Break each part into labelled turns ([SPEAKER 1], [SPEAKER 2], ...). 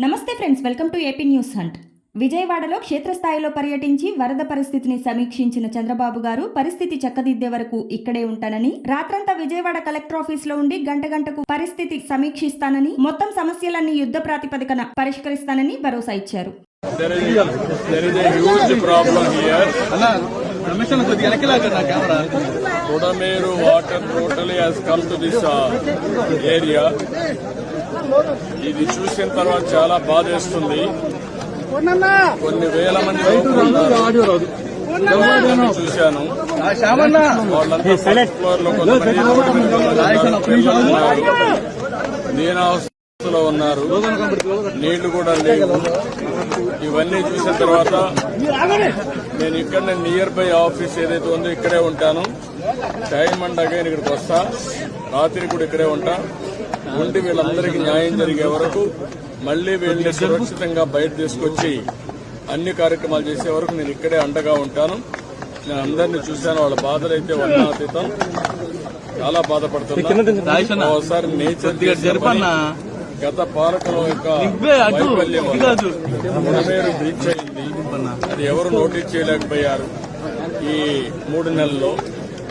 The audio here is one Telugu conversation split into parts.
[SPEAKER 1] నమస్తే friends, welcome to AP news hunt. విజయవాడలో క్షేత్రస్థాయిలో పర్యటించి వరద పరిస్థితిని సమీక్షించిన చంద్రబాబు గారు పరిస్థితి చక్కదిద్దే వరకు ఇక్కడే ఉంటానని, రాత్రంతా విజయవాడ కలెక్టర్ ఆఫీస్ లో ఉండి గంటకు పరిస్థితి సమీక్షిస్తానని, మొత్తం సమస్యలన్నీ యుద్ధ ప్రాతిపదికన పరిష్కరిస్తానని భరోసా ఇచ్చారు.
[SPEAKER 2] Kodameru water totally has come to this area. ఇది చూసిన తర్వాత చాలా బాధేస్తుంది. కొన్ని వేల మంది చూశాను. వాళ్ళంతా ఫస్ట్ ఫ్లోర్ లో దీనావస్థలో ఉన్నారు. నీళ్లు కూడా లేవు. ఇవన్నీ చూసిన తర్వాత నేను ఇక్కడ నియర్ బై ఆఫీస్ ఏదైతే ఉందో ఇక్కడే ఉంటాను. టైం అండ్ అగైన్ ఇక్కడికి వస్తా. రాత్రి కూడా ఇక్కడే ఉంటా. ఉండి వీళ్ళందరికీ న్యాయం జరిగే వరకు, మళ్లీ వీళ్ళని సురక్షితంగా బయట తీసుకొచ్చి అన్ని కార్యక్రమాలు చేసే వరకు నేను ఇక్కడే అండగా ఉంటాను. నేను అందరినీ చూశాను. వాళ్ళ బాధలు అయితే వర్ణాతీతం. చాలా బాధపడుతున్నా. ఒకసారి నేచర్ గత పాలకుల యొక్క వైఫల్యం బుడమేరు బ్రీచ్ అయింది. అది ఎవరు నోటీస్ చేయలేకపోయారు ఈ 3 నెలల్లో.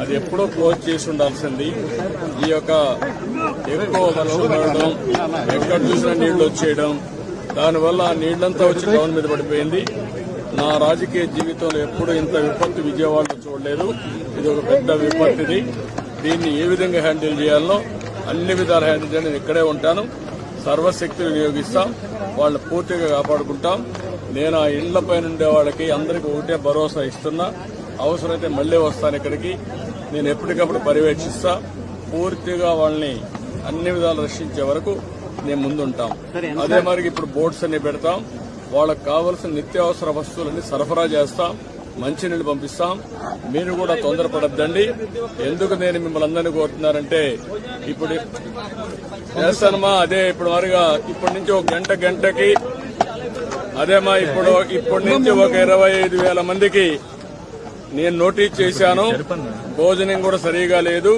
[SPEAKER 2] అది ఎప్పుడో క్లోజ్ చేసి ఉండాల్సింది. ఈ యొక్క ఎక్కువ వర్షం పడడం, ఎక్కడ చూసినా నీళ్లు వచ్చేయడం, దానివల్ల ఆ నీళ్లంతా వచ్చి టౌన్ మీద పడిపోయింది. నా రాజకీయ జీవితంలో ఎప్పుడు ఇంత విపత్తు విజయవాడలో చూడలేదు. ఇది ఒక పెద్ద విపత్తిది. దీన్ని ఏ విధంగా హ్యాండిల్ చేయాలో అన్ని విధాలు హ్యాండిల్ చేయాలి. నేను ఇక్కడే ఉంటాను. సర్వశక్తి వినియోగిస్తాం. వాళ్ళని పూర్తిగా కాపాడుకుంటాం. నేను ఆ ఇళ్లపై ఉండే వాళ్ళకి అందరికీ ఒకటే భరోసా ఇస్తున్నా. అవసరమైతే మళ్లీ వస్తాను ఇక్కడికి. నేను ఎప్పటికప్పుడు పర్యవేక్షిస్తా. పూర్తిగా వాళ్ళని అన్ని విధాలు రక్షించే వరకు నేను ముందుంటాం. అదే మరి ఇప్పుడు బోట్స్ అన్ని పెడతాం. వాళ్ళకు కావలసిన నిత్యావసర వస్తువులన్నీ సరఫరా చేస్తాం. మంచినీళ్లు పంపిస్తాం. మీరు కూడా తొందరపడద్దండి. ఎందుకు నేను మిమ్మల్ని అందరినీ కోరుతున్నారంటే, ఇప్పుడు చేస్తానమ్మా అదే ఇప్పుడు మరిగా ఇప్పటి నుంచి ఒక గంటకి అదేమా ఇప్పటి నుంచి ఒక 25,000 మందికి నేను నోటీస్ చేశాను. భోజనం కూడా సరిగా లేదు,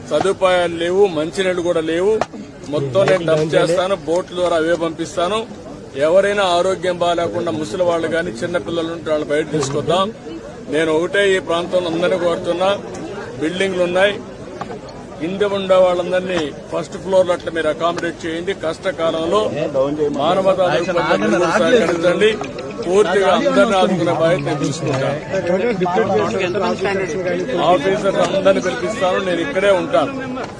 [SPEAKER 2] సదుపాయాలు లేవు, మంచినీళ్లు కూడా లేవు. మొత్తం నేను డబ్ చేస్తాను. బోట్ల ద్వారా అవే పంపిస్తాను. ఎవరైనా ఆరోగ్యం బాగాలేకుండా ముసలి వాళ్ళు కానీ చిన్నపిల్లలు ఉంటే వాళ్ళు బయట తీసుకొద్దాం. నేను ఒకటే ఈ ప్రాంతంలో అందరినీ కోరుతున్నా. బిల్డింగ్లు ఉన్నాయి. కింద ఉండే వాళ్ళందరినీ ఫస్ట్ ఫ్లోర్ లో అట్లా మీరు అకామిడేట్ చేయండి. కష్టకాలంలో మానవతా దృక్పథంతో సహకరించండి. పూర్తిగా అందరినీ ఆదుకునే బాధ్యత నేను తీసుకుంటాను. ఆఫీసర్స్ అందరినీ పిలిపిస్తాను. నేను ఇక్కడే ఉంటాను.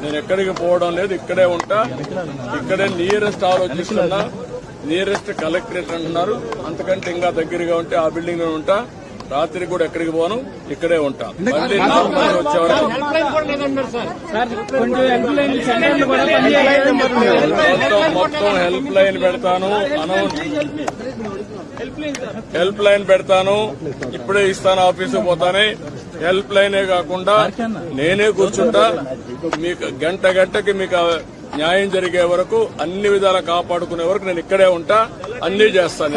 [SPEAKER 2] నేను ఎక్కడికి పోవడం లేదు. ఇక్కడే ఉంటా. ఇక్కడే నియరెస్ట్ ఆలోచిస్తున్నా. నియరెస్ట్ కలెక్టరేట్ అంటున్నారు. అంతకంటే ఇంకా దగ్గరగా ఉంటే ఆ బిల్డింగ్ లో ఉంటా. రాత్రి కూడా ఎక్కడికి పోను, ఇక్కడే ఉంటా. మళ్ళీ వచ్చేవరకు మొత్తం హెల్ప్ లైన్ పెడతాను. హెల్ప్ లైన్ పెడతాను. ఇప్పుడే ఇస్తాను. ఆఫీసుకు పోతానే హెల్ప్ లైనే కాకుండా నేనే కూర్చుంటా. మీకు గంటకి మీకు న్యాయం జరిగే వరకు, అన్ని విధాలా కాపాడుకునే వరకు నేను ఇక్కడే ఉంటా. అన్ని చేస్తాను.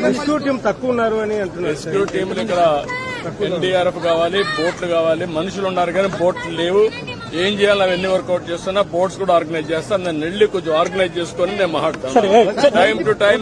[SPEAKER 2] రెస్క్యూ టీంలు ఇక్కడ ఎన్డీఆర్ఎఫ్ కావాలి, బోట్లు కావాలి. మనుషులు ఉన్నారు కానీ బోట్లు లేవు. ఏం చేయాలి అవన్నీ వర్కౌట్ చేస్తున్నా. బోట్స్ కూడా ఆర్గనైజ్ చేస్తాను. నేను వెళ్ళి కొంచెం ఆర్గనైజ్ చేసుకుని నేను మాట్లాడతాను. Time to time